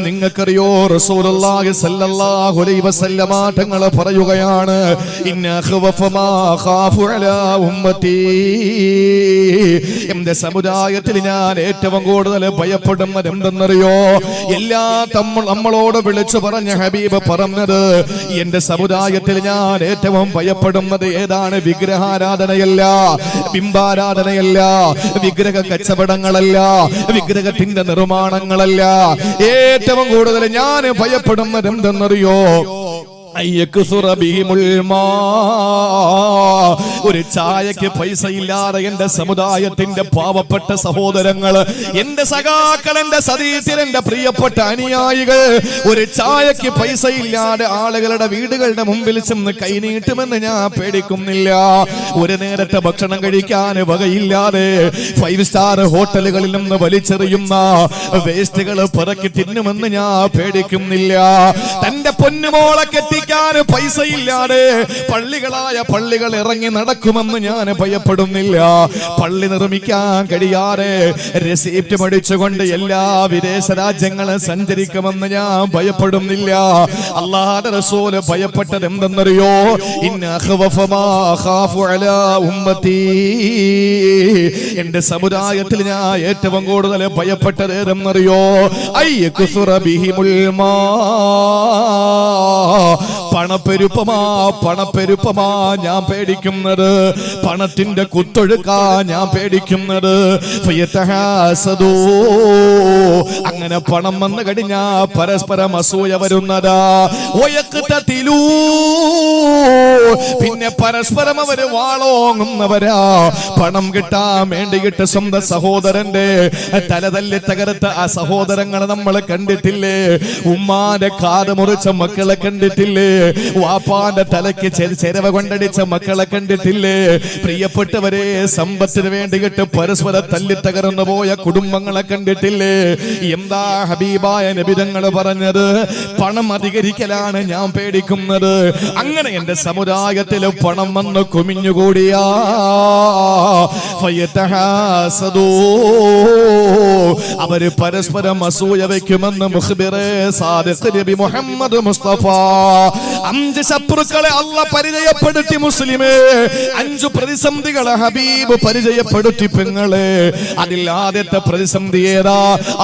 നിങ്ങൾക്കറിയോ റസൂലുള്ളാഹി സ്വല്ലല്ലാഹു അലൈഹി വസല്ലമ തങ്ങൾ പറയുകയാണ്, ഇന്ന ഖവഫ മാ ഖാഫു അലാ ഉമ്മത്തി, എന്റെ സമുദായത്തിൽ ഞാൻ ഏറ്റവും കൂടുതൽ ഭയപ്പെടുന്നത് എന്തെന്നറിയോ? നമ്മളോട് വിളിച്ചു പറഞ്ഞ ഹബീബ് പറഞ്ഞത്, എന്റെ സമുദായത്തിൽ ഞാൻ ഏറ്റവും ഭയപ്പെടുന്നത് ഏതാണ്? വിഗ്രഹാരാധനയല്ല, ബിംബാരാധനയല്ല, വിഗ്രഹ കച്ചവടങ്ങളല്ല, വിഗ്രഹത്തിന്റെ നിർമ്മാണങ്ങളല്ല. ഏറ്റവും കൂടുതൽ ഞാൻ ഭയപ്പെടുന്നത് എന്തെന്നറിയോ? ഒരു ചായക്ക് പൈസ ഇല്ലാതെ എന്റെ സമുദായത്തിന്റെ പാവപ്പെട്ട സഹോദരങ്ങൾ, എന്റെ സഖാക്കൾ, എന്റെ സതീശൻ, എന്റെ പ്രിയപ്പെട്ട അനുയായികൾ ഒരു ചായക്ക് പൈസ ഇല്ലാതെ ആളുകളുടെ വീടുകളുടെ മുമ്പിൽ ചെന്ന് കൈനീട്ടുമെന്ന് ഞാൻ പേടിക്കുന്നില്ല. ഒരു നേരത്തെ ഭക്ഷണം കഴിക്കാൻ വകയില്ലാതെ 5 സ്റ്റാർ ഹോട്ടലുകളിൽ നിന്ന് വലിച്ചെറിയുന്ന വേസ്റ്റുകൾ പിറക്കി തിന്നുമെന്ന് ഞാൻ പേടിക്കുന്നില്ല. തന്റെ പൊന്നുമോളെ കെട്ടി പൈസ ഇല്ലാതെ പള്ളികൾ ഇറങ്ങി നടക്കുമെന്ന് ഞാൻ ഭയപ്പെടുന്നില്ല. പള്ളി നിർമ്മിക്കാൻ കഴിയാതെ റെസിപ്റ്റ് മേടിച്ചുകൊണ്ട് എല്ലാ വിദേശ രാജ്യങ്ങളും സഞ്ചരിക്കുമെന്ന് ഞാൻ ഭയപ്പെടുന്നില്ല. അല്ലാഹുവിന്റെ റസൂൽ ഭയപ്പെട്ടത് എന്തെന്നറിയോ? ഇന്ന ഖവഫ മാ ഖാഫു അലാ ഉമ്മത്തി, എന്റെ സമുദായത്തിൽ ഞാൻ ഏറ്റവും കൂടുതൽ ഭയപ്പെട്ടത് ഏതെന്നറിയോ? അയ്യക്സുറ ബിഹിമുൽ മാ, പണപ്പെരുപ്പമാ ഞാൻ പേടിക്കുന്നത്, പണത്തിന്റെ കുത്തൊഴുക്കാ ഞാൻ പേടിക്കുന്നത്. അങ്ങനെ പണം വന്നു കഴിഞ്ഞാ പരസ്പരം അസൂയ വരുന്നതാ. പിന്നെ പരസ്പരം അവര് വാളോങ്ങുന്നവരാ. പണം കിട്ടാൻ വേണ്ടിയിട്ട് സ്വന്തം സഹോദരന്റെ തലതല്ലി തകർത്ത ആ സഹോദരങ്ങളെ നമ്മൾ കണ്ടിട്ടില്ലേ? ഉമ്മാന്റെ കാത് മുറിച്ച മക്കളെ കണ്ടിട്ടില്ലേ? വാപ്പാന്റെ തലയ്ക്ക് ചെരവ കൊണ്ടടിച്ച മക്കളെ കണ്ടിട്ടില്ലേ? പ്രിയപ്പെട്ടവരെ, സമ്പത്തിന് വേണ്ടിയിട്ട് പരസ്പരം തല്ലി തകർന്നു പോയ കുടുംബങ്ങളെ കണ്ടിട്ടില്ലേ? എന്താ ഹബീബായ നബി തങ്ങൾ പറഞ്ഞത്? പണം അധികരിക്കലാണ് ഞാൻ പേടിക്കുന്നത്. അങ്ങനെ എന്റെ സമുദായത്തിൽ പണം വന്ന് കുമിഞ്ഞുകൂടിയാ അവര് പരസ്പരം അസൂയ വയ്ക്കുമെന്ന് മുഖ്ബിറെ സാദിഖ് നബി മുഹമ്മദ് മുസ്തഫ 5 ശത്രുക്കളെ അല്ലാഹ് പരിചയപ്പെടുത്തി മുസ്ലിമേ. 5 പ്രതിസന്ധികളെ ഹബീബ് പരിചയപ്പെടുത്തി പെങ്ങളെ. അതിൽ ആദ്യത്തെ പ്രതിസന്ധി ഏതാ?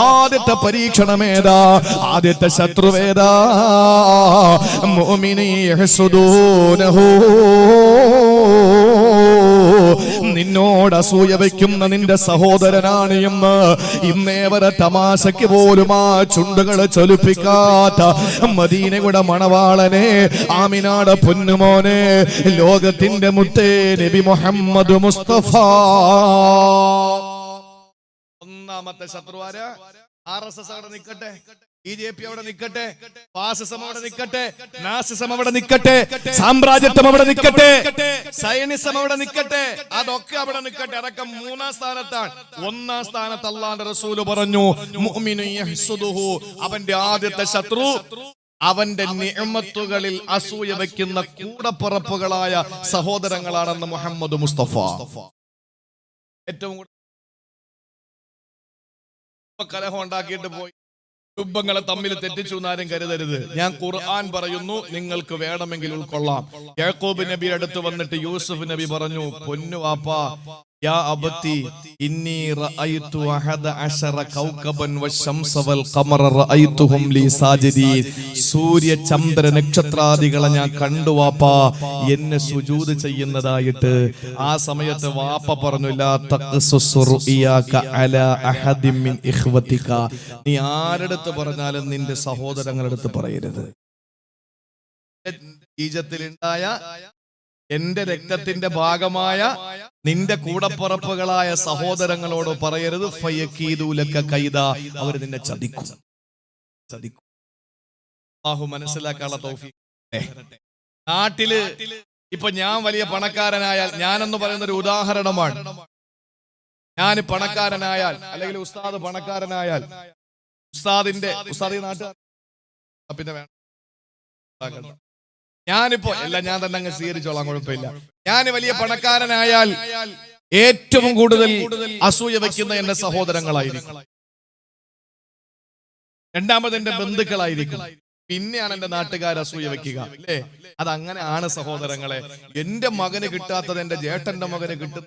ആദ്യത്തെ പരീക്ഷണം ഏതാ? ആദ്യത്തെ ശത്രുവേദാ? മുഅ്മിനീ യഹ്സുദൂനഹു, നിന്നോട് അസൂയ വയ്ക്കുന്ന നിന്റെ സഹോദരനാണ് എന്ന് ഇന്നേവരെ തമാശയ്ക്ക് പോലും ആ ചുണ്ടുകളെ ചൊലിപ്പിക്കാത്ത മദീനയുടെ മണവാളനെ, ആമിനാടെ പൊന്നുമോനെ, ലോകത്തിന്റെ മുത്തേ നബി മുഹമ്മദ് മുസ്തഫ. ഒന്നാമത്തെ ശത്രുവാര് RSS അവിടെ നിൽക്കട്ടെ, BJP അവിടെ നിൽക്കട്ടെ, ഫാസിസം അവിടെ നിൽക്കട്ടെ, നാസിസം അവിടെ നിൽക്കട്ടെ, സാമ്രാജ്യത്വം അവിടെ നിൽക്കട്ടെ, സൈനിസം അവിടെ നിൽക്കട്ടെ, അതൊക്കെ അവിടെ നിൽക്കട്ടെ. അതൊക്കെ 3-ാം സ്ഥാനത്താണ്. 1-ാം സ്ഥാനത്ത് അല്ലാഹുവിന്റെ റസൂൽ പറഞ്ഞു, മുഅ്മിനു യഹ്സുദുഹു, അവന്റെ ആദ്യത്തെ ശത്രു അവന്റെ നിഅമത്തുകളിൽ അസൂയ വയ്ക്കുന്ന കൂടപ്പിറപ്പുകളായ സഹോദരങ്ങളാണെന്ന് മുഹമ്മദ് മുസ്തഫ. ഏറ്റവും കലഹം ഉണ്ടാക്കിയിട്ട് പോയി കുടുംബങ്ങളെ തമ്മിൽ തെറ്റിച്ചു എന്നാരും കരുതരുത്. ഞാൻ ഖുർആൻ പറയുന്നു, നിങ്ങൾക്ക് വേണമെങ്കിൽ ഉൾക്കൊള്ളാം. യാക്കൂബ് നബി അടുത്ത് വന്നിട്ട് യൂസുഫ് നബി പറഞ്ഞു, പൊന്നു വാപ്പാ, യാ അബത്തി ഇന്നി റഅയ്തു അഹദ അശറ കൗകബൻ വശംസ വൽ ഖമറ റഅയ്തുഹും ലി സാജിദീൻ. സൂര്യ ചന്ദ്ര നക്ഷത്രാദികളെ ഞാൻ കണ്ടു വാപ്പാ, എന്നെ സുജൂദ് ചെയ്യുന്നതായിട്ട്. ആ സമയത്ത് വാപ്പ പറഞ്ഞു, ലാ തഖ്സുസ് റുഇയാക അലാ അഹദിൻ മിൻ ഇഖ്വതിക, നീ ആരെടുത്ത് പറഞ്ഞാലും നിന്റെ സഹോദരങ്ങളുടെ അടുത്ത് പറയരുത്. ഈജത്തിലുണ്ടായ എന്റെ രക്തത്തിന്റെ ഭാഗമായ നിന്റെ കൂടപ്പുറപ്പുകളായ സഹോദരങ്ങളോട് പറയരുത്. ഫയക്കീദൂലക കൈദ, അവർ നിന്നെ ചതിക്കും. അല്ലാഹു മനസ്സിലാക്കാനുള്ള തൗഫീഖ്. നാട്ടില് ഇപ്പൊ ഞാൻ വലിയ പണക്കാരനായാൽ, ഞാനെന്ന് പറയുന്ന ഒരു ഉദാഹരണമാണ്, ഞാൻ പണക്കാരനായാൽ അല്ലെങ്കിൽ ഉസ്താദ് പണക്കാരനായാൽ, ഉസ്താദിന്റെ നാട്ടുകാർ പിന്നെ വേണം, ഞാനിപ്പോ എല്ലാം ഞാൻ തന്നെ അങ്ങ് സ്വീകരിച്ചോളാം, കുഴപ്പമില്ല. ഞാൻ വലിയ പണക്കാരനായാൽ ഏറ്റവും കൂടുതൽ അസൂയ വയ്ക്കുന്ന എന്റെ സഹോദരങ്ങളായിരിക്കും. രണ്ടാമത് എന്റെ ബന്ധുക്കളായിരിക്കും, പിന്നെയാണ് എന്റെ നാട്ടുകാർ അസൂയ വെക്കുക, അല്ലേ? അതങ്ങനെയാണ് സഹോദരങ്ങളെ. എന്റെ മകന് കിട്ടാത്തത് എന്റെ ജേട്ടന്റെ മകന് കിട്ടും,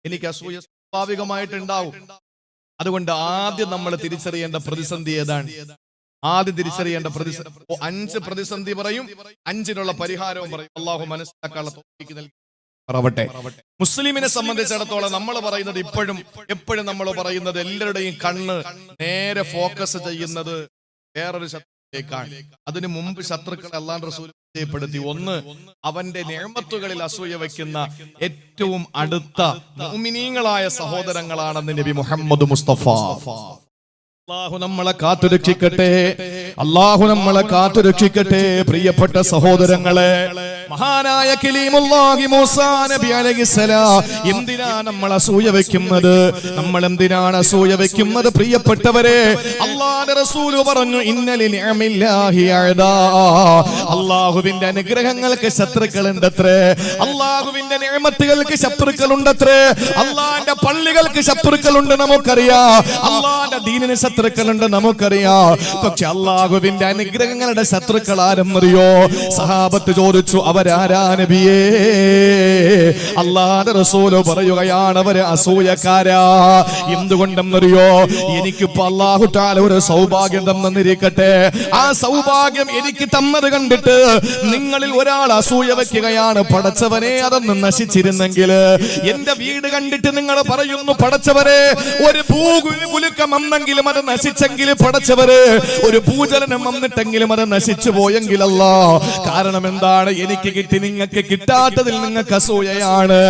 എനിക്ക് അസൂയ സ്വാഭാവികമായിട്ടുണ്ടാവും. അതുകൊണ്ട് ആദ്യം നമ്മൾ തിരിച്ചറിയേണ്ട പ്രതിസന്ധി ഏതാണ്? ആദ്യം തിരിച്ചറിയേണ്ട പ്രതിസന്ധി 5 പ്രതിസന്ധി പറയും, 5-നുള്ള പരിഹാരവും പറയും. അള്ളാഹു മനസ്സിലാക്കാനുള്ള തൗഫീഖ് നൽകട്ടെ. മുസ്ലിമിനെ സംബന്ധിച്ചിടത്തോളം നമ്മൾ പറയുന്നത് എപ്പോഴും നമ്മൾ പറയുന്നത്, എല്ലാവരുടെയും കണ്ണ് നേരെ ഫോക്കസ് ചെയ്യുന്നത് വേറൊരു ശത്രുവിലേക്കാണ്. അതിനു മുമ്പ് ശത്രുക്കളെ അല്ലാഹു റസൂൽ പരിചയപ്പെടുത്തി. ഒന്ന്, അവന്റെ നിഅമത്തുകളിൽ അസൂയ വയ്ക്കുന്ന ഏറ്റവും അടുത്ത മുഅ്മിനീങ്ങളായ സഹോദരങ്ങളാണെന്ന് നബി മുഹമ്മദ് മുസ്തഫ. അല്ലാഹു നമ്മളെ കാത്തുരക്ഷിക്കട്ടെ, അല്ലാഹു നമ്മളെ കാത്തുരക്ഷിക്കട്ടെ. പ്രിയപ്പെട്ട സഹോദരങ്ങളെ, മഹാനായ കലീമുല്ലാഹി മൂസാ നബി അലൈഹിസ്സലാം എന്തിനാ നമ്മൾ അസൂയ വെക്കുന്നത്? നമ്മൾ എന്തിനാണ് അസൂയ വെക്കുന്നത്? പ്രിയപ്പെട്ടവരെ, അല്ലാഹുവിന്റെ റസൂൽ പറഞ്ഞു, ഇന്നലി നിഅമില്ലാഹി അഅദാ. അല്ലാഹുവിന്റെ അനുഗ്രഹങ്ങൾക്ക് ശത്രുക്കളുണ്ടത്രേ, അല്ലാഹുവിന്റെ നിഅമത്തുകൾക്ക് ശത്രുക്കളുണ്ടത്രേ, അല്ലാഹുവിന്റെ പള്ളികൾക്ക് ശത്രുക്കളുണ്ട് നമുക്കറിയാം, അല്ലാഹുവിന്റെ ദീനിന് ശത്രുക്കളുണ്ട് നമുക്കറിയാം. പക്ഷെ അല്ലാഹുവിന്റെ അനുഗ്രഹങ്ങളുടെ ശത്രുക്കൾ ആരെന്നറിയോ? സഹാബത്ത് ചോദിച്ചു, അവരാരാ നബിയേ? അല്ലാഹുവിന്റെ റസൂൽ പറയുകയാണ്, അവര് അസൂയക്കാരാ. എന്തുകൊണ്ടെന്നറിയോ? എനിക്കിപ്പോ അല്ലാഹു തആല ഒരു സൗഭാഗ്യം തന്നിരിക്കട്ടെ, ആ സൗഭാഗ്യം എനിക്ക് തന്നത് കണ്ടിട്ട് നിങ്ങളിൽ ഒരാൾ അസൂയ വെക്കുകയാണ്. പടച്ചവനെ, അതൊന്ന് നശിച്ചിരുന്നെങ്കിൽ. എന്റെ വീട് കണ്ടിട്ട് നിങ്ങൾ പറയുന്നു, പടച്ചവരെ ഒരു ഭൂകുലുക്കം വന്നെങ്കിലും അത് നശിച്ചെങ്കിൽ, പടച്ചവരെ ഒരു ഭൂചലനം വന്നിട്ടെങ്കിലും അത് നശിച്ചു പോയെങ്കിലല്ല. കാരണം എന്താണ്? എനിക്ക് കിട്ടി, നിങ്ങൾക്ക് കിട്ടാത്തതിൽ നിങ്ങൾക്ക് അസൂയയാണ്.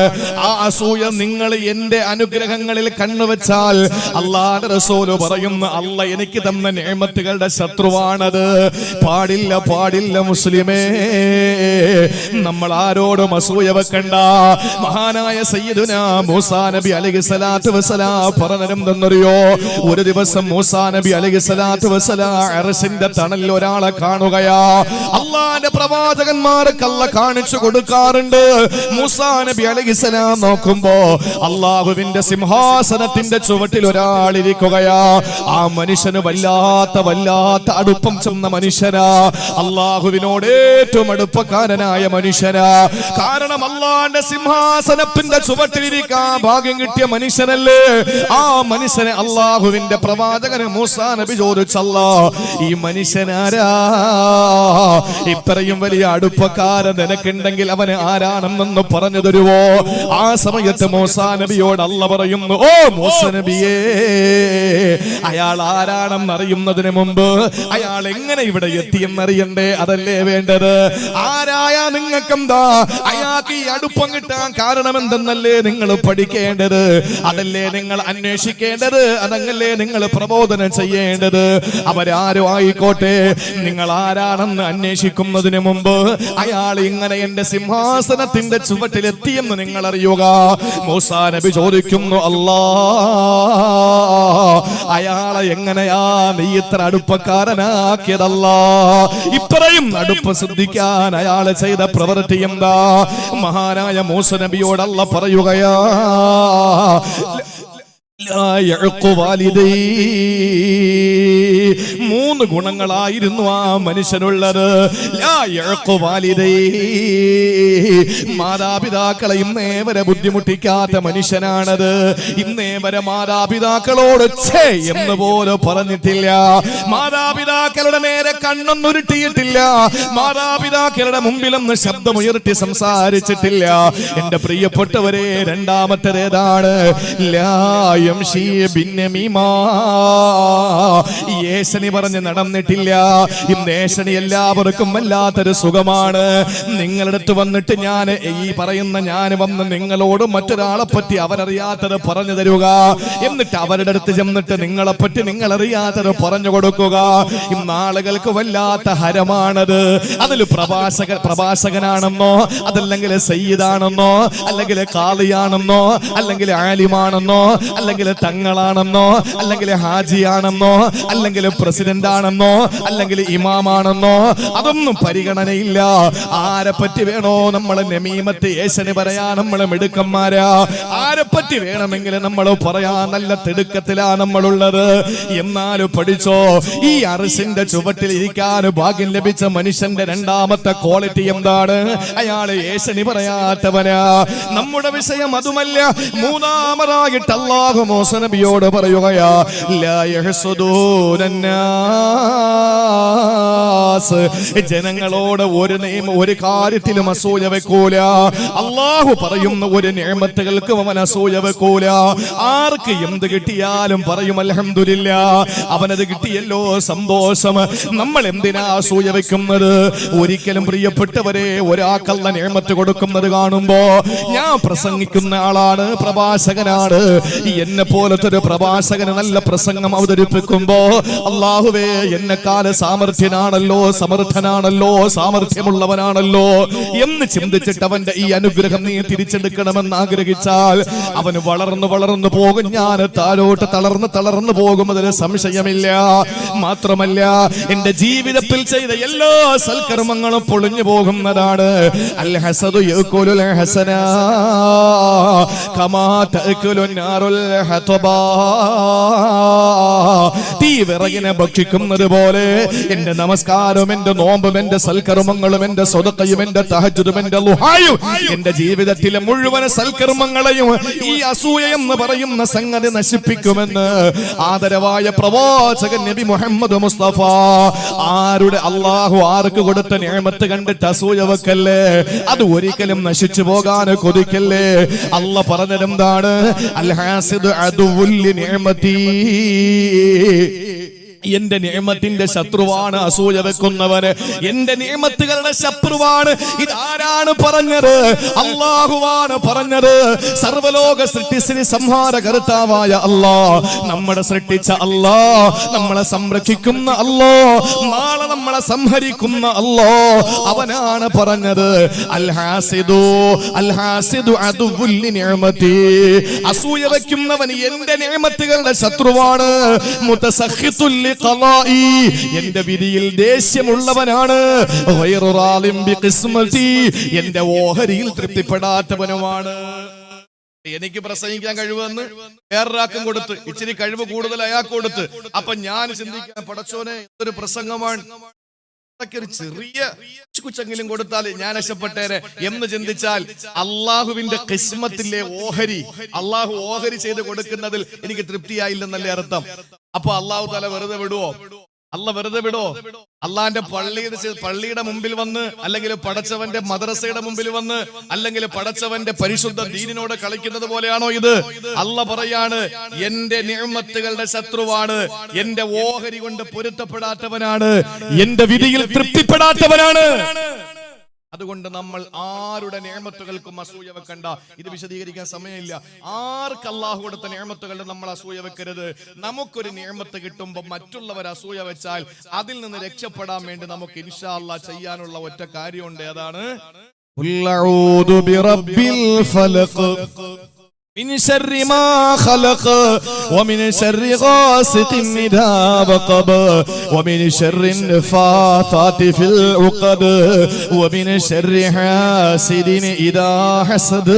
ആ അസൂയ നിങ്ങൾ എന്റെ അനുഗ്രഹങ്ങളിൽ കണ്ണുവെച്ചാൽ അല്ലാഹുവിന്റെ റസൂൽ പറയുന്നു, അല്ല എനിക്ക് തന്ന നിഅമത്തുകളുടെ ശത്രുവാണത്. പാടില്ല, പാടില്ല മുസ്ലിമേ, നമ്മൾ ആരോടും അസൂയ വെക്കണ്ട. മഹാനായ സയ്യിദുനാ മൂസാ നബി അലൈഹിസ്സലാത്തു വസ്സലാം പറഞ്ഞതെന്നറിയോ? ഒരു ദിവസം മൂസാ നബി അലൈഹിസ്സലാത്തു വസ്സലാം അർശിന്റെ തണലിൽ ഒരാളെ കാണുകയാ. അല്ലാഹുവിന്റെ പ്രവാചകന്മാർക്ക് അല്ലാഹു കാണിച്ചു കൊടുക്കാറുണ്ട്. മൂസാ നബി അലൈഹിസ്സലാം നോക്കുമ്പോ അല്ലാഹുവിന്റെ സിംഹാസനത്തിന്റെ ചുവട്ടിൽ ഒരാൾ ഇരിക്കുകയാ. ആ മനുഷ്യന് വല്ലാത്ത അടുപ്പം ചെന്ന മനുഷ്യനാ, അല്ലാഹുവിനോട് ഏറ്റവും അടുപ്പക്കാരനായ മനുഷ്യനാ. കാരണം അല്ലാഹുവിന്റെ സിംഹാസനത്തിന്റെ ചുവട്ടിലിരിക്കാൻ ഭാഗ്യം കിട്ടിയ മനുഷ്യനല്ലേ. ആ മനുഷ്യനെ അല്ലാഹുവിന്റെ പ്രവാചകന് മൂസാ നബി ചോദിച്ചല്ലോ, ഈ മനുഷ്യനാരാ? ഇത്രയും വലിയ അടുപ്പക്കാരൻ നിനക്കുണ്ടെങ്കിൽ അവന് ആരാണെന്നൊന്ന് പറഞ്ഞു തരുവോ? ആ സമയത്ത് മൂസാ നബിയോട് അല്ലാഹു പറയുന്നു, ഓ മൂസാ നബിയേ, അയാൾ ആരാണെന്ന് അറിയുന്നതിന് മുമ്പ് അയാൾ എങ്ങനെ ഇവിടെ എത്തിയെന്നറിയണ്ടേ? അതല്ലേ വേണ്ടത്? ആരായ നിങ്ങൾക്കെന്താ? അയാൾക്ക് ഈ അടുപ്പം കിട്ടാൻ കാരണം എന്തെന്നല്ലേ നിങ്ങൾ പഠിക്കേണ്ടത്? അതല്ലേ നിങ്ങൾ അന്വേഷിക്കേണ്ടത്? അതല്ലേ നിങ്ങൾ പ്രബോധനം ചെയ്യേണ്ടത്? അവരാരോ ആയിക്കോട്ടെ, നിങ്ങൾ ആരാണെന്ന് അന്വേഷിക്കുന്നതിന് മുമ്പ് അയാൾ ഇങ്ങനെ എന്റെ സിംഹാസനത്തിന്റെ ചുവട്ടിലെത്തിയെന്ന് നിങ്ങൾ അറിയുക. മൂസാ നബി ചോദിക്കുന്നു, അല്ലാ, അയാളെ എങ്ങനെയാ നീ ഇത്ര അടുപ്പക്കാരനാക്കിയതല്ലാ? ഇത്രയും അടുപ്പ് ശ്രദ്ധിക്കാൻ അയാൾ ചെയ്ത പ്രവൃത്തി എന്താ? മഹാനായ മൂസാ നബിയോട് അല്ലാഹു പറയുകയാ, മൂന്ന് ഗുണങ്ങളായിരുന്നു ആ മനുഷ്യനുള്ളത്. മാതാപിതാക്കളെ ഇന്നേ വരെ ബുദ്ധിമുട്ടിക്കാത്ത മനുഷ്യനാണത്. ഇന്നേ വരെ മാതാപിതാക്കളോട് ഛേ എന്ന് പോലും പറഞ്ഞിട്ടില്ല. മാതാപിതാക്കളുടെ നേരെ കണ്ണൊന്നുരുട്ടിയിട്ടില്ല. മാതാപിതാക്കളുടെ മുമ്പിലൊന്ന് ശബ്ദമുയർത്തി സംസാരിച്ചിട്ടില്ല. എന്റെ പ്രിയപ്പെട്ടവരെ, രണ്ടാമത്തേതാണ് ഏശനി പറഞ്ഞ് നടന്നിട്ടില്ല. ഇന്ന് ഏശനി എല്ലാവർക്കും വല്ലാത്തൊരു സുഖമാണ്. നിങ്ങളുടെ അടുത്ത് വന്നിട്ട് ഈ പറയുന്ന ഞാൻ വന്ന് നിങ്ങളോട് മറ്റൊരാളെ പറ്റി അവരറിയാത്തത് പറഞ്ഞു തരുക, എന്നിട്ട് അവരുടെ അടുത്ത് ചെന്നിട്ട് നിങ്ങളെ പറ്റി നിങ്ങൾ അറിയാത്തത് പറഞ്ഞു കൊടുക്കുക. ഇന്ന് ആളുകൾക്ക് വല്ലാത്ത ഹരമാണത്. അതിൽ പ്രഭാഷകനാണെന്നോ, അതല്ലെങ്കിൽ സയ്യിദാണെന്നോ, അല്ലെങ്കിൽ ഖാദിയാണെന്നോ, അല്ലെങ്കിൽ ആലിമാണെന്നോ, അല്ലെങ്കിൽ തങ്ങളാണെന്നോ, അല്ലെങ്കിൽ ഹാജിയാണെന്നോ, അല്ലെങ്കിൽ അല്ലെങ്കിൽ പ്രസിഡന്റ് ആണെന്നോ അല്ലെങ്കിൽ ഇമാമാണെന്നോ അതൊന്നും പരിഗണനയില്ല. ആരെപ്പറ്റി വേണോ നമ്മൾ നമീമത്ത് ഏശന് പറയാ നമ്മൾ മിടുക്കന്മാരാ. ആരെപ്പറ്റി വേണമെങ്കിൽ നമ്മൾ പറയാ നല്ല തിടുക്കത്തിലാ നമ്മളുള്ളത്. എന്നാലും പഠിച്ചോ, ഈ അർശിന്റെ ചുവട്ടിൽ ഇരിക്കാൻ ഭാഗ്യം ലഭിച്ച മനുഷ്യന്റെ രണ്ടാമത്തെ ക്വാളിറ്റി എന്താണ്? അയാള് ഏശന് പറയാത്തവനാ. നമ്മുടെ വിഷയം അതുമല്ല. മൂന്നാമതായിട്ട് അല്ലാഹു മൂസാ നബിയോട് പറയുകയാ, ലാ യഹ്സുദൂനന്നാസ്, ജനങ്ങളോട് ഒരു കാര്യത്തിലും അസൂയ വെക്കൂല. അല്ലാഹു പറയുന്ന ഒരു നിഅമത്തുകൾക്കും അവൻ അസൂയ വെക്കൂല. ആർക്ക് എന്ത് കിട്ടിയാലും പറയും അൽഹംദുലില്ലാ, അവനത് കിട്ടിയല്ലോ സന്തോഷം. നമ്മൾ എന്തിനാ അസൂയ വെക്കുന്നത്? ഒരിക്കലും പ്രിയപ്പെട്ടവരെ ഒരാൾക്കുള്ള നിഅമത്ത് കൊടുക്കുന്നത് കാണുമ്പോ, ഞാൻ പ്രസംഗിക്കുന്ന ആളാണ്, പ്രഭാഷകനാണ്, എന്നെ പോലത്തെ ഒരു പ്രഭാഷകന് നല്ല പ്രസംഗം അവതരിപ്പിക്കുമ്പോ അല്ലാഹുവേ എന്നെക്കാല് സാമർഥ്യനാണല്ലോ, സമർത്ഥനാണല്ലോ, സാമർഥ്യമുള്ളവനാണല്ലോ എന്ന് ചിന്തിച്ചിട്ട് അവന്റെ ഈ അനുഗ്രഹം നീ തിരിച്ചെടുക്കണമെന്ന് ആഗ്രഹിച്ചാൽ അവന് വളർന്നു വളർന്നു പോകും. ഞാൻ താഴോട്ട് തളർന്നു പോകും, അതിന് സംശയമില്ല. മാത്രമല്ല, എന്റെ ജീവിതത്തിൽ ചെയ്ത എല്ലാ സൽക്കർമ്മങ്ങളും പൊളിഞ്ഞു പോകുന്നതാണ്. അൽ ഹസദു യഅകുലുൽ ഹസനാ കമാ തഅകുലുൻ നാറുൽ ഹതബാ, തീ വിറകിനെ ഭക്ഷിക്കുന്നത് പോലെ എന്റെ നമസ്കാരവും എന്റെ നോമ്പും എന്റെ സൽക്കർമ്മങ്ങളും എന്റെ സ്വതക്കയും എന്റെ തഹജ്ജുദും എന്റെ ളുഹായും എന്റെ ജീവിതത്തിലെ മുഴുവൻ സൽക്കർമ്മങ്ങളെയും ഈ അസൂയ എന്ന് പറയുന്ന സംഗതി നശിപ്പിക്കുമെന്ന് ആദരവായ പ്രവാചകൻ നബി മുഹമ്മദ് മുസ്തഫ. ആരുടെ അല്ലാഹു ആർക്ക് കൊടുത്ത നിഅമത്ത് കണ്ടിട്ട് അസൂയ വെക്കല്ലേ, അത് ഒരിക്കലും നശിച്ചു പോകാൻ കൊതിക്കല്ലേ. അല്ലാഹ് പറഞ്ഞതെന്താണ്? അൽ ഹാസിദു അദുവുൽ നിഅമതി, എന്റെ നിഅമത്തിന്റെ ശത്രുവാണ് അസൂയ വെക്കുന്നവന്, എന്റെ നിഅമത്തുകളുടെ ശത്രുവാണ്. ഇതാരാണ് പറഞ്ഞത്? അല്ലാഹുവാണ് പറഞ്ഞത്. സർവലോക സൃഷ്ടിസ്ഥിതി സംഹാരകർത്താവായ അല്ലാഹ്, നമ്മളെ സൃഷ്ടിച്ച അല്ലാഹ്, നമ്മളെ സംരക്ഷിക്കുന്ന അല്ലാഹ്, നാളെ നമ്മളെ സംഹരിക്കുന്ന അല്ലാഹ്, അവനാണ് പറഞ്ഞത് അൽ ഹാസിദു അദുവുൽ നിഅമതി, അസൂയ വെക്കുന്നവൻ എന്റെ നിഅമത്തുകളുടെ ശത്രുവാണ്. മുതസഖിതുൽ എന്റെ വിധിയിൽ ദേഷ്യമുള്ളവനാണ്. എന്റെ ഓഹരിയിൽ തൃപ്തിപ്പെടാത്തവനുമാണ്. എനിക്ക് പ്രസംഗിക്കാൻ കഴിവെന്ന് വേറൊരാൾക്കും കൊടുത്ത്, ഇച്ചിരി കഴിവ് കൂടുതൽ അയാൾക്ക് കൊടുത്ത്, അപ്പൊ ഞാൻ ചിന്തിക്കാൻ, പടച്ചോനെ എന്തൊരു പ്രസംഗമാണ്, ഒരു ചെറിയ കുച്ചെങ്കിലും കൊടുത്താൽ ഞാൻ രക്ഷപ്പെട്ടേരെ എന്ന് ചിന്തിച്ചാൽ അള്ളാഹുവിന്റെ ഖിസ്മത്തിലെ ഓഹരി, അള്ളാഹു ഓഹരി ചെയ്ത് കൊടുക്കുന്നതിൽ എനിക്ക് തൃപ്തിയായില്ലെന്നല്ലേ അർത്ഥം. അപ്പൊ അള്ളാഹു തആല വെറുതെ വിടുവോ? അല്ല വെറുതെ വിടോ? അള്ളാന്റെ പള്ളിയുടെ മുമ്പിൽ വന്ന്, അല്ലെങ്കിൽ പടച്ചവന്റെ മദ്രസയുടെ മുമ്പിൽ വന്ന്, അല്ലെങ്കിൽ പടച്ചവന്റെ പരിശുദ്ധ ദീനിനോട് കളിക്കുന്നത് പോലെയാണോ ഇത്? അല്ല പറയാണ്, എന്റെ നിഅമത്തുകളുടെ ശത്രുവാണ്, എന്റെ ഓഹരി കൊണ്ട് പൊരുത്തപ്പെടാത്തവനാണ്, എന്റെ വിധിയിൽ തൃപ്തിപ്പെടാത്തവനാണ്. അതുകൊണ്ട് നമ്മൾ ആരുടെ നിഅമത്തുകൾക്കും അസൂയ വെക്കണ്ട. ഇത് വിശദീകരിക്കാൻ സമയമില്ല. ആർക്ക് അല്ലാഹു കൊടുത്ത നിഅമത്തുകളുടെ നമ്മൾ അസൂയ വെക്കരുത്. നമുക്കൊരു നിഅമത്ത് കിട്ടുമ്പോൾ മറ്റുള്ളവർ അസൂയ വെച്ചാൽ അതിൽ നിന്ന് രക്ഷപ്പെടാൻ വേണ്ടി നമുക്ക് ഇൻഷാ അല്ലാഹ് ചെയ്യാനുള്ള ഒറ്റ കാര്യമുണ്ട്. അതാണ് ഖുൽ അഊദു ബിറബ്ബിൽ ഫലഖ് من شر ما خلق ومن شر غاسق إذا وقب ومن شر النفاثات في العقد ومن شر حاسد إذا حسد.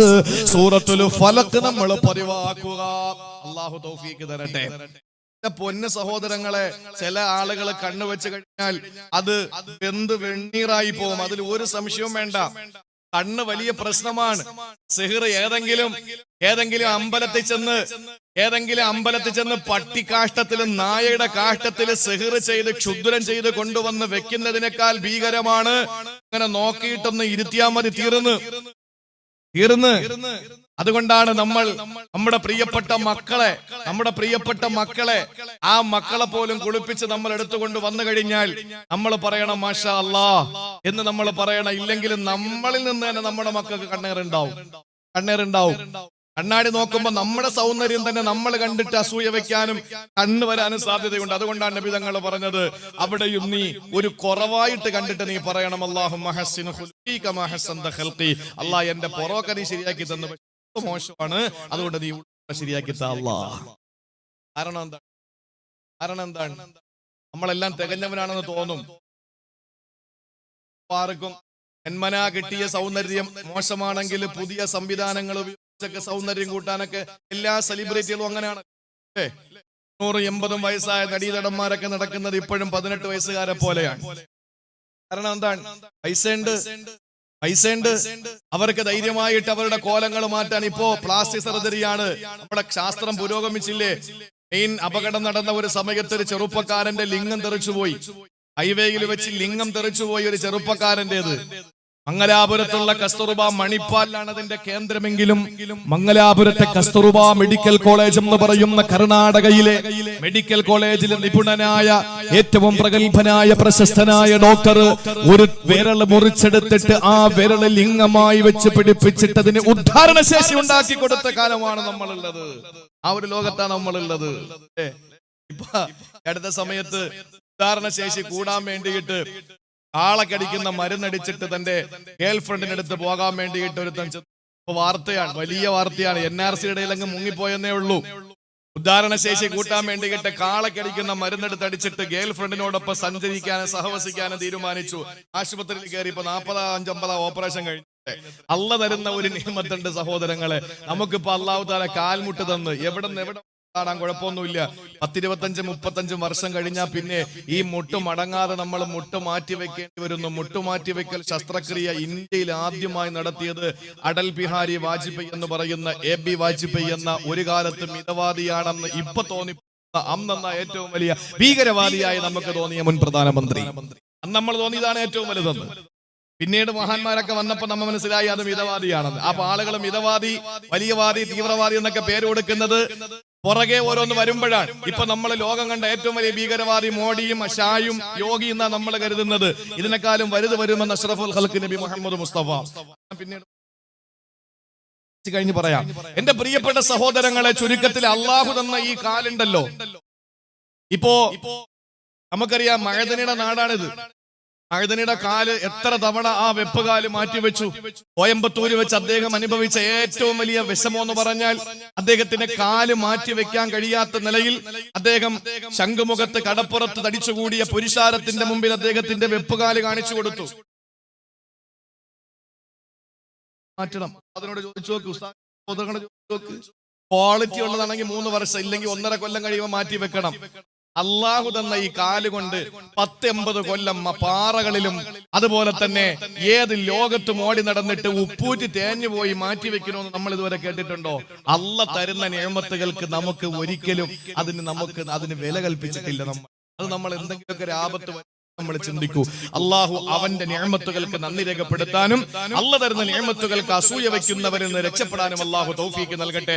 സൂറത്തുൽ ഫലഖ് നമ്മൾ പതിവാക്കുക. അല്ലാഹു തൗഫീഖ് തരട്ടെ. പൊന്നു സഹോദരങ്ങളെ, ചില ആളുകൾ കണ്ണു വെച്ച് കഴിഞ്ഞാൽ അത് വെന്ത് വെണ്ണീറായി പോകും. അതിൽ ഒരു സംശയവും വേണ്ട. കണ്ണ് വലിയ പ്രശ്നമാണ്. സിഹ്ർ ഏതെങ്കിലും അമ്പലത്തിൽ ചെന്ന് പട്ടിക്കാഷ്ടത്തിലും നായയുടെ കാഷ്ടത്തില് സിഹ്ർ ചെയ്ത് ക്ഷുദ്രം ചെയ്ത് കൊണ്ടുവന്ന് വെക്കുന്നതിനേക്കാൾ ഭീകരമാണ്. അങ്ങനെ നോക്കിയിട്ടൊന്ന് ഇരുത്തിയാൽ മതി, തീർന്ന്. അതുകൊണ്ടാണ് നമ്മൾ നമ്മുടെ പ്രിയപ്പെട്ട മക്കളെ ആ മക്കളെ പോലും കുളിപ്പിച്ച് നമ്മൾ എടുത്തുകൊണ്ട് വന്നു കഴിഞ്ഞാൽ നമ്മൾ പറയണം മാഷാ അല്ലാഹ് എന്ന് നമ്മൾ പറയണം. ഇല്ലെങ്കിൽ നമ്മളിൽ നിന്ന് തന്നെ നമ്മുടെ മക്കൾക്ക് കണ്ണേറുണ്ടാവും. കണ്ണാടി നോക്കുമ്പോ നമ്മുടെ സൗന്ദര്യം തന്നെ നമ്മൾ കണ്ടിട്ട് അസൂയ വെക്കാനും കണ്ണ് വരാനും സാധ്യതയുണ്ട്. അതുകൊണ്ടാണ് നബി തങ്ങൾ പറഞ്ഞത്, അവിടെയും നീ ഒരു കുറവായിട്ട് കണ്ടിട്ട് നീ പറയണം, അല്ലാഹുമ്മ ഹസ്സിൻ ഖുൽഖി കമാ ഹസ്സൻത ഖൽഖി, അല്ലാഹ് എന്റെ പൊറോക്ക നീ ശരിയാക്കി തന്നു, മോശമാണ്, അതുകൊണ്ട് നീ ശരിയാക്കി താ അല്ലാഹ്. കാരണം എന്താണ്? നമ്മളെല്ലാം തികഞ്ഞവനാണെന്ന് തോന്നും. ആർക്കും ജന്മനാ കിട്ടിയ സൗന്ദര്യം മോശമാണെങ്കിൽ പുതിയ സംവിധാനങ്ങൾ ഉപയോഗിച്ചൊക്കെ സൗന്ദര്യം കൂട്ടാനൊക്കെ എല്ലാ സെലിബ്രിറ്റികളും അങ്ങനെയാണ്. 180 വയസ്സായ നടീനടന്മാരൊക്കെ നടക്കുന്നത് ഇപ്പോഴും 18 വയസ്സുകാരെ പോലെയാണ്. കാരണം എന്താണ്? പൈസയുണ്ട്. അവർക്ക് ധൈര്യമായിട്ട് അവരുടെ കോലങ്ങൾ മാറ്റാൻ ഇപ്പോ പ്ലാസ്റ്റിക് സർജറിയാണ്. നമ്മുടെ ശാസ്ത്രം പുരോഗമിച്ചില്ലേ? മെയിൻ അപകടം നടന്ന ഒരു സമയത്ത് ഒരു ചെറുപ്പക്കാരന്റെ ലിംഗം തെറിച്ചുപോയി. ഹൈവേയിൽ വെച്ച് ലിംഗം തെറിച്ചുപോയി ഒരു ചെറുപ്പക്കാരൻ്റെത്. മംഗലാപുരത്തുള്ള കസ്തൂർബ മണിപ്പാലിലാണ് അതിന്റെ കേന്ദ്രമെങ്കിലും മംഗലാപുരത്തെ കസ്തൂർബ മെഡിക്കൽ കോളേജ് എന്ന് പറയുന്ന കർണാടകയിലെ മെഡിക്കൽ കോളേജിലെ നിപുണനായ ഏറ്റവും പ്രഗത്ഭനായ പ്രശസ്തനായ ഡോക്ടർ ഒരു വിരൽ മുറിച്ചെടുത്തിട്ട് ആ വിരല് ലിംഗമായി വെച്ച് പിടിപ്പിച്ചിട്ട് അതിന് ഉദ്ധാരണ ശേഷി ഉണ്ടാക്കി കൊടുത്ത കാലമാണ് നമ്മളുള്ളത്. ആ ഒരു ലോകത്താണ് നമ്മളുള്ളത്. ഇപ്പൊ അടുത്ത സമയത്ത് ഉദ്ധാരണ ശേഷി കൂടാൻ വേണ്ടിയിട്ട് ആളെ കടിക്കുന്ന മരുന്നടിച്ചിട്ട് തന്റെ ഗേൾ ഫ്രണ്ടിന്റെ അടുത്ത് പോകാൻ വേണ്ടിയിട്ട് ഒരു വാർത്തയാണ്, വലിയ വാർത്തയാണ്. NRC ഇടയിലങ്ങ് മുങ്ങിപ്പോയെന്നേ ഉള്ളൂ. ഉദ്ധാരണ ശേഷി കൂട്ടാൻ വേണ്ടിയിട്ട് കാളക്കടിക്കുന്ന മരുന്നെടുത്ത് അടിച്ചിട്ട് ഗേൾ ഫ്രണ്ടിനോടൊപ്പം സഞ്ചരിക്കാനും സഹവസിക്കാനും തീരുമാനിച്ചു. ആശുപത്രിയിൽ കയറി ഇപ്പൊ 45-50 ഓപ്പറേഷൻ കഴിഞ്ഞു. അള്ള തരുന്ന ഒരു നിയമത്തുണ്ട് സഹോദരങ്ങളെ. നമുക്കിപ്പോ അള്ളാഹു താല കാൽമുട്ട് തന്ന് എവിടെ ാൻ കുഴപ്പമൊന്നുമില്ല. 10-25-35 വർഷം കഴിഞ്ഞാൽ പിന്നെ ഈ മുട്ട് മടങ്ങാതെ നമ്മൾ മുട്ട് മാറ്റി വെക്കേണ്ടി വരുന്നു. മുട്ടുമാറ്റിവെക്കൽ ശസ്ത്രക്രിയ ഇന്ത്യയിൽ ആദ്യമായി നടത്തിയത് അടൽ ബിഹാരി വാജ്പേയി എന്ന് പറയുന്ന AB വാജ്പേയി എന്ന ഒരു കാലത്ത് മിതവാദിയാണെന്ന് ഇപ്പൊ തോന്നിപ്പോ അന്നെന്ന ഏറ്റവും വലിയ ഭീകരവാദിയായി നമുക്ക് തോന്നിയ മുൻ പ്രധാനമന്ത്രി. അന്ന് നമ്മൾ തോന്നിയതാണ് ഏറ്റവും വലുതെന്ന്. പിന്നീട് മഹാന്മാരൊക്കെ വന്നപ്പോ നമ്മൾ മനസ്സിലായി അത് മിതവാദിയാണെന്ന്. അപ്പൊ ആളുകൾ മിതവാദി, വലിയവാദി, തീവ്രവാദി എന്നൊക്കെ പേര് കൊടുക്കുന്നത് പുറകെ ഓരോന്ന് വരുമ്പോഴാണ്. ഇപ്പൊ നമ്മൾ ലോകം കണ്ട ഏറ്റവും വലിയ ഭീകരവാദി മോഡിയും ഷായും യോഗി എന്നാ നമ്മൾ കരുതുന്നത്. ഇതിനെക്കാളും വലുത് വരുമെന്ന് അഷ്റഫുൽ ഖൽഖ് നബി മുഹമ്മദ് മുസ്തഫ. പിന്നീട് കഴിഞ്ഞ് പറയാം. എന്റെ പ്രിയപ്പെട്ട സഹോദരങ്ങളെ, ചുരുക്കത്തിൽ അള്ളാഹു തന്ന ഈ കാലുണ്ടല്ലോ, ഇപ്പോ നമുക്കറിയാം മഴതനിയുടെ നാടാണിത്. മഴതനിയുടെ കാല് എത്ര തവണ ആ വെപ്പുകാല് മാറ്റിവെച്ചു. കോയമ്പത്തൂര് വെച്ച് അദ്ദേഹം അനുഭവിച്ച ഏറ്റവും വലിയ വിഷമം എന്ന് പറഞ്ഞാൽ അദ്ദേഹത്തിന്റെ കാല് മാറ്റിവെക്കാൻ കഴിയാത്ത നിലയിൽ അദ്ദേഹം ശംഖുമുഖത്ത് കടപ്പുറത്ത് തടിച്ചുകൂടിയ പുരുഷാരത്തിന്റെ മുമ്പിൽ അദ്ദേഹത്തിന്റെ വെപ്പുകാല് കാണിച്ചു കൊടുത്തു. മാറ്റണം. അതിനോട് ചോദിച്ചു നോക്ക്, ചോദിച്ചു നോക്ക്. ക്വാളിറ്റി ഉള്ളതാണെങ്കിൽ 3 വർഷം, ഇല്ലെങ്കിൽ 1.5 കൊല്ലം കഴിയുമ്പോൾ മാറ്റി വെക്കണം. അള്ളാഹു തന്ന ഈ കാലുകൊണ്ട് 10-80 കൊല്ലം പാറകളിലും അതുപോലെ തന്നെ ഏത് ലോകത്തും ഓടി നടന്നിട്ട് ഉപ്പൂറ്റി തേഞ്ഞു പോയി മാറ്റി വെക്കണമെന്ന് നമ്മൾ ഇതുവരെ കേട്ടിട്ടുണ്ടോ? അള്ള തരുന്ന നിഅമത്തുകൾക്ക് നമുക്ക് ഒരിക്കലും അതിന് വില കൽപ്പിച്ചിട്ടില്ല. നമ്മൾ എന്തെങ്കിലുമൊക്കെ ഒരു ആപത്ത് നമ്മൾ ചിന്തിക്കൂ. അള്ളാഹു അവന്റെ നിഅമത്തുകൾക്ക് നന്ദി രേഖപ്പെടുത്താനും അള്ള തരുന്ന നിഅമത്തുകൾക്ക് അസൂയ വയ്ക്കുന്നവരിൽ നിന്ന് രക്ഷപ്പെടാനും അള്ളാഹു തൗഫീക്ക് നൽകട്ടെ.